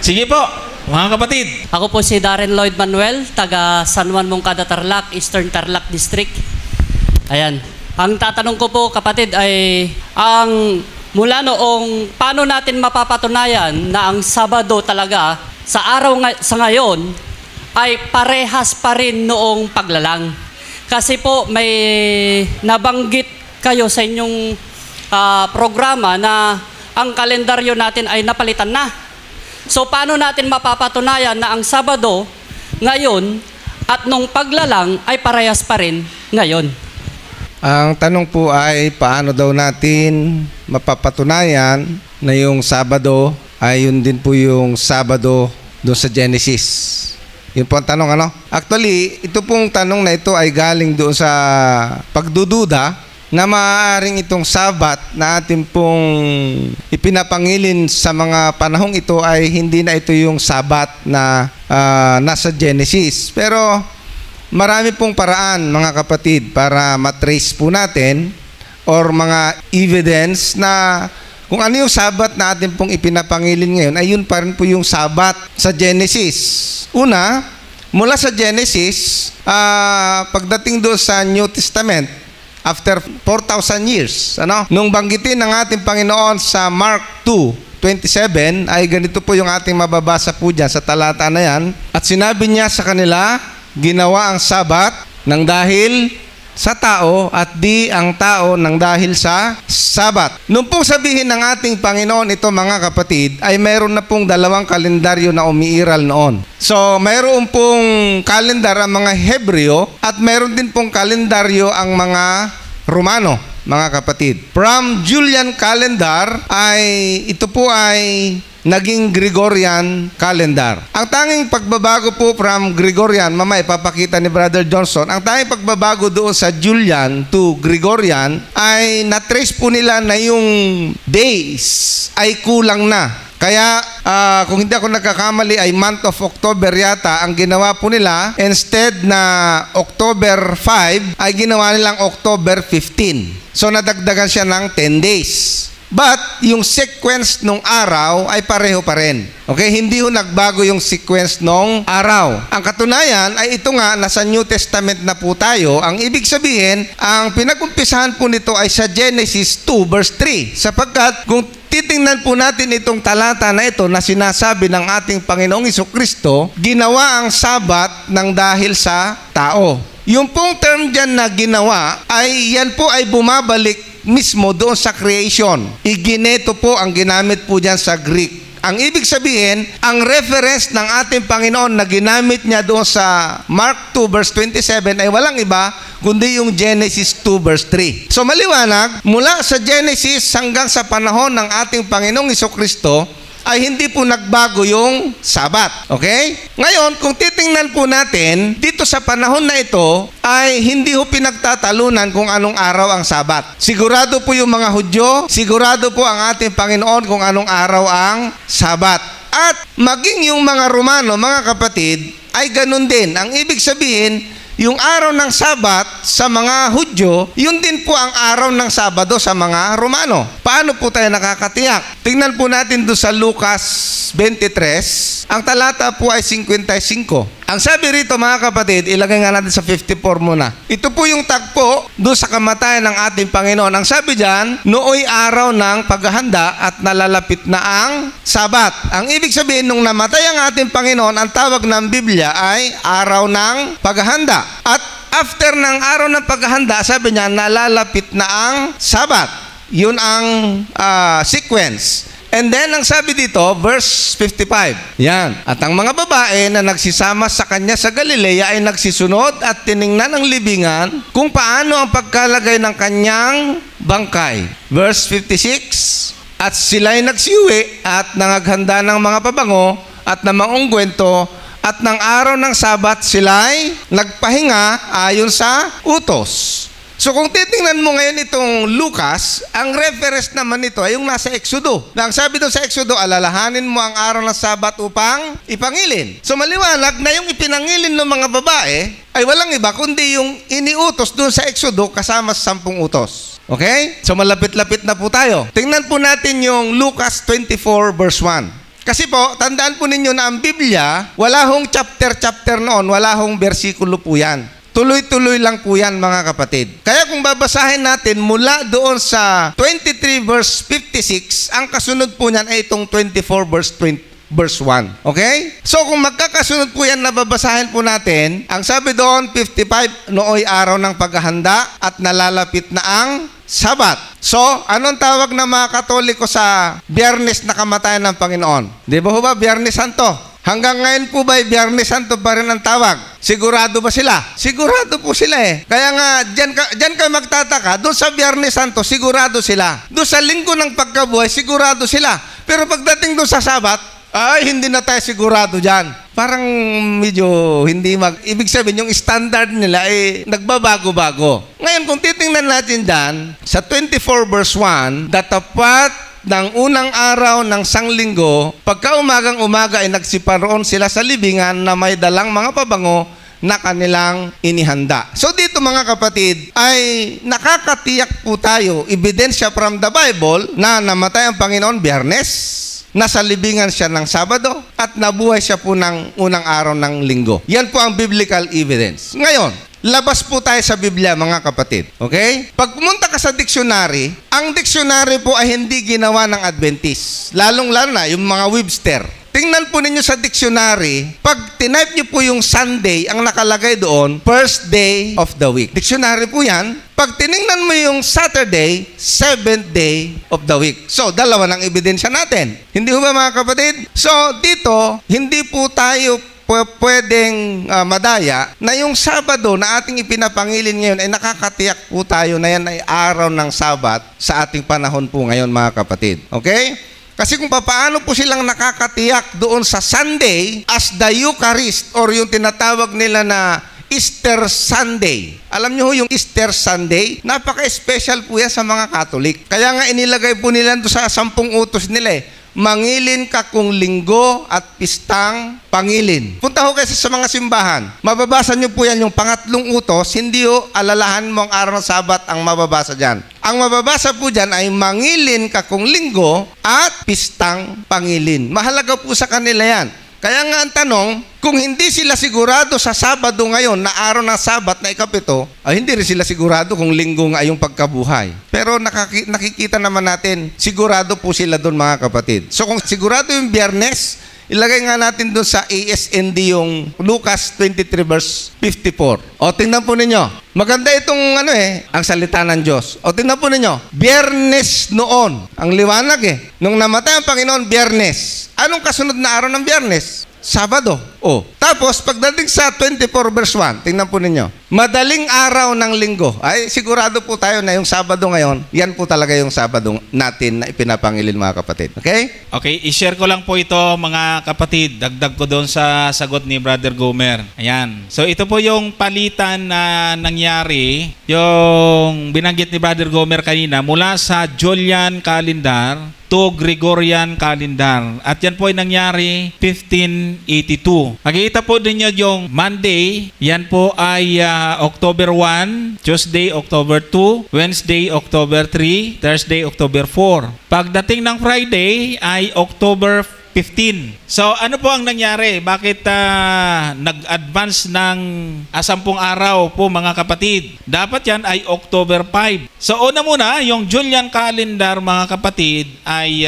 Sige po, mga kapatid. Ako po si Darren Lloyd Manuel, taga San Juan Moncada, Tarlac, Eastern Tarlac District. Ayan. Ang tatanong ko po, kapatid, ay mula noong paano natin mapapatunayan na ang Sabado talaga sa sa ngayon ay parehas pa rin noong paglalang. Kasi po may nabanggit kayo sa inyong programa na ang kalendaryo natin ay napalitan na. So paano natin mapapatunayan na ang Sabado ngayon at nung paglalang ay parehas pa rin ngayon? Ang tanong po ay paano daw natin mapapatunayan na yung Sabado ay yun din po yung Sabado doon sa Genesis. Yun po ang tanong, ano? Actually, ito pong tanong na ito ay galing doon sa pagdududa na maaaring itong Sabat na atin pong ipinapangilin sa mga panahong ito ay hindi na ito yung Sabat na nasa Genesis. Pero marami pong paraan, mga kapatid, para matrace po natin or mga evidence na kung ano yung Sabat na atin pong ipinapangilin ngayon, ay yun pa rin po yung Sabat sa Genesis. Una, mula sa Genesis, pagdating doon sa New Testament, after 4,000 years, nung banggitin ng ating Panginoon sa Mark 2:27, ay ganito po yung ating mababasa po dyan sa talata na yan. At sinabi niya sa kanila, ginawa ang Sabat ng dahil sa tao at di ang tao ng dahil sa Sabat. Nung pong sabihin ng ating Panginoon ito, mga kapatid, ay mayroon na pong dalawang kalendaryo na umiiral noon. So, mayroon pong kalendar ang mga Hebreo at mayroon din pong kalendaryo ang mga Romano, mga kapatid. From Julian calendar ay ito po ay naging Gregorian calendar. Ang tanging pagbabago po from Gregorian, mamaya ipapakita ni Brother Johnson, ang tanging pagbabago doon sa Julian to Gregorian ay na-trace po nila na yung days ay kulang na. Kaya kung hindi ako nagkakamali ay month of October yata ang ginawa po nila. Instead na October 5 ay ginawa nilang October 15. So nadagdagan siya ng 10 days. But yung sequence nung araw ay pareho pa rin. Okay? Hindi ho nagbago yung sequence nung araw. Ang katunayan ay ito nga, nasa New Testament na po tayo. Ang ibig sabihin, ang pinag-umpisahan po nito ay sa Genesis 2 verse 3. Sapagkat kung titingnan po natin itong talata na ito na sinasabi ng ating Panginoong Jesucristo, ginawa ang Sabat ng dahil sa tao. Yung pong term dyan na ginawa, ay yan po ay bumabalik mismo doon sa creation. Igineto po ang ginamit po dyan sa Greek. Ang ibig sabihin, ang reference ng ating Panginoon na ginamit niya doon sa Mark 2 verse 27 ay walang iba kundi yung Genesis 2 verse 3. So maliwanag, mula sa Genesis hanggang sa panahon ng ating Panginoong Jesucristo ay hindi po nagbago yung Sabat. Okay? Ngayon, kung titingnan po natin, dito sa panahon na ito, ay hindi po pinagtatalunan kung anong araw ang Sabat. Sigurado po yung mga Hudyo, sigurado po ang ating Panginoon kung anong araw ang Sabat. At maging yung mga Romano, mga kapatid, ay ganun din. Ang ibig sabihin, yung araw ng Sabat sa mga Hudyo, yun din po ang araw ng Sabado sa mga Romano. Paano po tayo nakakatiyak? Tingnan po natin doon sa Lucas 23. Ang talata po ay 55. Ang sabi rito, mga kapatid, ilagay nga natin sa 54 muna. Ito po yung tagpo doon sa kamatayan ng ating Panginoon. Ang sabi dyan, nooy araw ng paghahanda at nalalapit na ang Sabat. Ang ibig sabihin, nung namatay ang ating Panginoon, ang tawag ng Biblia ay araw ng paghahanda. At after ng araw ng paghahanda, sabi niya, nalalapit na ang Sabat. Yun ang sequence. And then, ang sabi dito, verse 55. Yan. At ang mga babae na nagsisama sa kanya sa Galilea ay nagsisunod at tiningnan ang libingan kung paano ang pagkalagay ng kanyang bangkay. Verse 56. At sila'y nagsiuwi at nangaghanda ng mga pabango at ng mga ungkwento at ng araw ng Sabat sila'y nagpahinga ayon sa utos. So kung titingnan mo ngayon itong Lucas, ang reference naman nito ay yung nasa Exodo. Na ang sabi doon sa Exodo, alalahanin mo ang araw ng Sabat upang ipangilin. So maliwanag na yung ipinangilin ng mga babae ay walang iba kundi yung iniutos doon sa Exodo kasama sa 10 utos. Okay? So malapit-lapit na po tayo. Tingnan po natin yung Lucas 24 verse 1. Kasi po, tandaan po ninyo na ang Biblia, wala hong chapter noon, wala hong bersikulo po yan. Tuloy-tuloy lang po yan, mga kapatid. Kaya kung babasahin natin mula doon sa 23 verse 56, ang kasunod po niyan ay itong 24 verse 1. Okay? So kung magkakasunod po yan na babasahin po natin, ang sabi doon, 55, nooy araw ng paghahanda at nalalapit na ang Sabat. So, anong tawag ng mga Katoliko sa Biyernes na kamatayan ng Panginoon? Di ba ho ba, Biyernes Santo? Hanggang ngayon po ba, Biyernes Santo pa rin ang tawag? Sigurado ba sila? Sigurado po sila eh. Kaya nga, dyan kayo magtataka, doon sa Biyernes Santo, sigurado sila. Doon sa Linggo ng Pagkabuhay, sigurado sila. Pero pagdating doon sa Sabat, ay, hindi na tayo sigurado dyan. Parang medyo hindi ibig sabihin, yung standard nila ay nagbabago-bago. Ngayon, kung titingnan natin dyan, sa 24 verse 1, datapat ng unang araw ng sanglinggo, pagka umagang-umaga ay nagsiparoon sila sa libingan na may dalang mga pabango na kanilang inihanda. So dito, mga kapatid, ay nakakatiyak po tayo, ebidensya from the Bible, na namatay ang Panginoon Biyernes, nasa libingan siya ng Sabado, at nabuhay siya po ng unang araw ng linggo. Yan po ang biblical evidence. Ngayon, labas po tayo sa Biblia, mga kapatid. Okay? Pag pumunta ka sa dictionary, ang dictionary po ay hindi ginawa ng Adventist. Lalong-lalo na yung mga Webster. Tingnan po ninyo sa dictionary, pag tinype nyo po yung Sunday, ang nakalagay doon, first day of the week. Dictionary po yan. Pag tiningnan mo yung Saturday, seventh day of the week. So, dalawa ng ebidensya natin. Hindi ba, mga kapatid? So, dito, hindi po tayo pwedeng madaya na yung Sabado na ating ipinapangilin ngayon ay nakakatiyak po tayo na yan ay araw ng Sabat sa ating panahon po ngayon, mga kapatid. Okay? Kasi kung paano po silang nakakatiyak doon sa Sunday as the Eucharist or yung tinatawag nila na Easter Sunday. Alam nyo yung Easter Sunday, napaka-special po yan sa mga Catholic. Kaya nga inilagay po nila doon sa 10 utos nila eh. Mangilin ka kung linggo at pistang pangilin. Punta ho kayo sa mga simbahan. Mababasa nyo po yan yung pangatlong utos, hindi ho alalahan mo ang araw ng Sabat ang mababasa dyan. Ang mababasa po dyan ay mangilin ka kung linggo at pistang pangilin. Mahalaga po sa kanila yan. Kaya nga ang tanong, kung hindi sila sigurado sa Sabado ngayon na araw ng Sabat na ikapito, ay hindi rin sila sigurado kung linggo nga yung pagkabuhay. Pero nakikita naman natin, sigurado po sila doon, mga kapatid. So kung sigurado yung Biyernes, ilagay nga natin doon sa ASND yung Lucas 23 verse 54. O tingnan po ninyo. Maganda itong ang salita ng Diyos. O tingnan po ninyo. Biyernes noon. Ang liwanag Nung namatay ang Panginoon, Biyernes. Anong kasunod na araw ng Biyernes? Sabado. O. Tapos, pagdating sa 24 verse 1, tingnan po ninyo. Madaling araw ng linggo. Ay, sigurado po tayo na yung Sabado ngayon, yan po talaga yung Sabado natin na ipinapangilin, mga kapatid. Okay? Okay, i-share ko lang po ito, mga kapatid. Dagdag ko doon sa sagot ni Brother Gomer. Ayan. So, ito po yung palitan na nangyari, yung binanggit ni Brother Gomer kanina, mula sa Julian calendar to Gregorian calendar. At yan po ay nangyari 1582. Makikita po ninyo yung Monday, yan po ay October 1, Tuesday, October 2, Wednesday, October 3, Thursday, October 4. Pagdating ng Friday ay October 15. So, ano po ang nangyari? Bakit nag-advance ng 10 araw po, mga kapatid? Dapat yan ay October 5. So, una muna, yung Julian calendar, mga kapatid, ay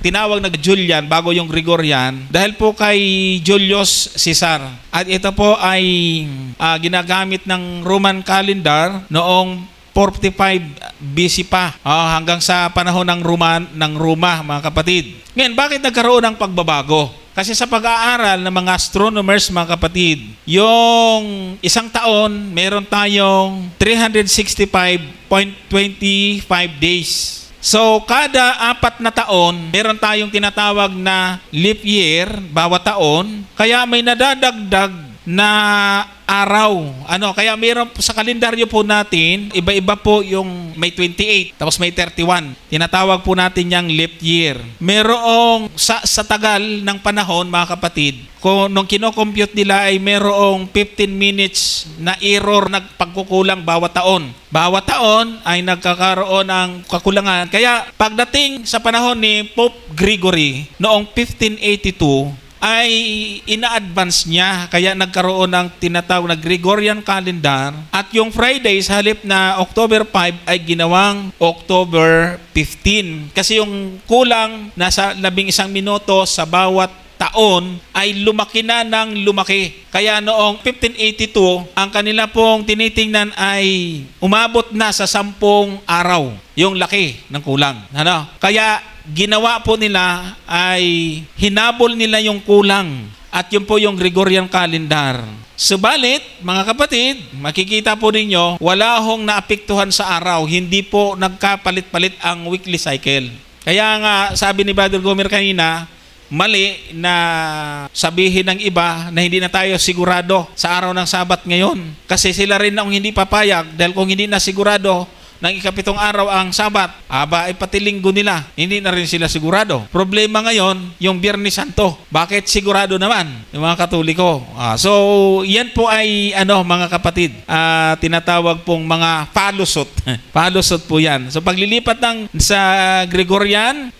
tinawag na Julian bago yung Gregorian dahil po kay Julius Caesar. At ito po ay ginagamit ng Roman calendar noong 45 BC pa hanggang sa panahon ng Roma, mga kapatid. Ngayon, bakit nagkaroon ng pagbabago? Kasi sa pag-aaral ng mga astronomers, mga kapatid, yung isang taon, meron tayong 365.25 days. So, kada 4 na taon, meron tayong tinatawag na leap year, bawat taon. Kaya may nadadagdag na araw. Kaya meron sa kalendaryo po natin, iba-iba po yung may 28, tapos may 31. Tinatawag po natin yung leap year. Merong sa tagal ng panahon, mga kapatid, kung nung kino-compute nila ay merong 15 minutes na error na pagkukulang bawat taon. Bawat taon ay nagkakaroon ng kakulangan. Kaya pagdating sa panahon ni Pope Gregory noong 1582, ay ina-advance niya, kaya nagkaroon ng tinatawag na Gregorian calendar, at yung Fridays halip na October 5 ay ginawang October 15 kasi yung kulang nasa 11 minuto sa bawat taon ay lumaki na ng lumaki. Kaya noong 1582, ang kanila pong tinitingnan ay umabot na sa 10 araw yung laki ng kulang. Kaya ginawa po nila ay hinabol nila yung kulang, at yun po yung Gregorian calendar. Subalit, mga kapatid, makikita po ninyo, wala hong naapektuhan sa araw, hindi po nagkapalit-palit ang weekly cycle. Kaya nga, sabi ni Brother Gomer kanina, mali na sabihin ng iba na hindi na tayo sigurado sa araw ng Sabat ngayon. Kasi sila rin ang hindi papayag, dahil kung hindi na sigurado ng ika-7 araw ang Sabat, ay pati linggo nila, hindi na rin sila sigurado. Problema ngayon, yung Biyernes Santo. Bakit sigurado naman yung mga Katoliko? So, yan po ay, mga kapatid, tinatawag pong mga palusot. Palusot po yan. So, paglilipat sa Gregorian,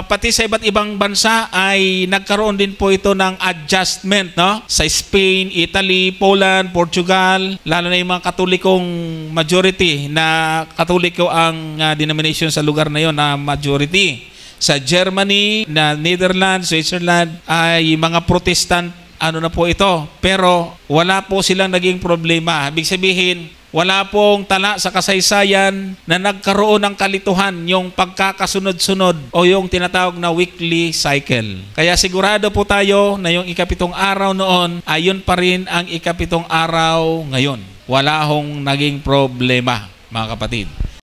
pati sa iba't ibang bansa ay nagkaroon din po ito ng adjustment, no? Sa Spain, Italy, Poland, Portugal, lalo na yung mga Katolikong majority na Katoliko ang denomination sa lugar na yon na majority. Sa Germany, na Netherlands, Switzerland ay mga Protestant na po ito. Pero wala po silang naging problema. Ibig sabihin, wala pong tala sa kasaysayan na nagkaroon ng kalituhan yung pagkakasunod-sunod o yung tinatawag na weekly cycle. Kaya sigurado po tayo na yung ika-7 araw noon ay yun pa rin ang ika-7 araw ngayon. Wala hong naging problema, mga kapatid.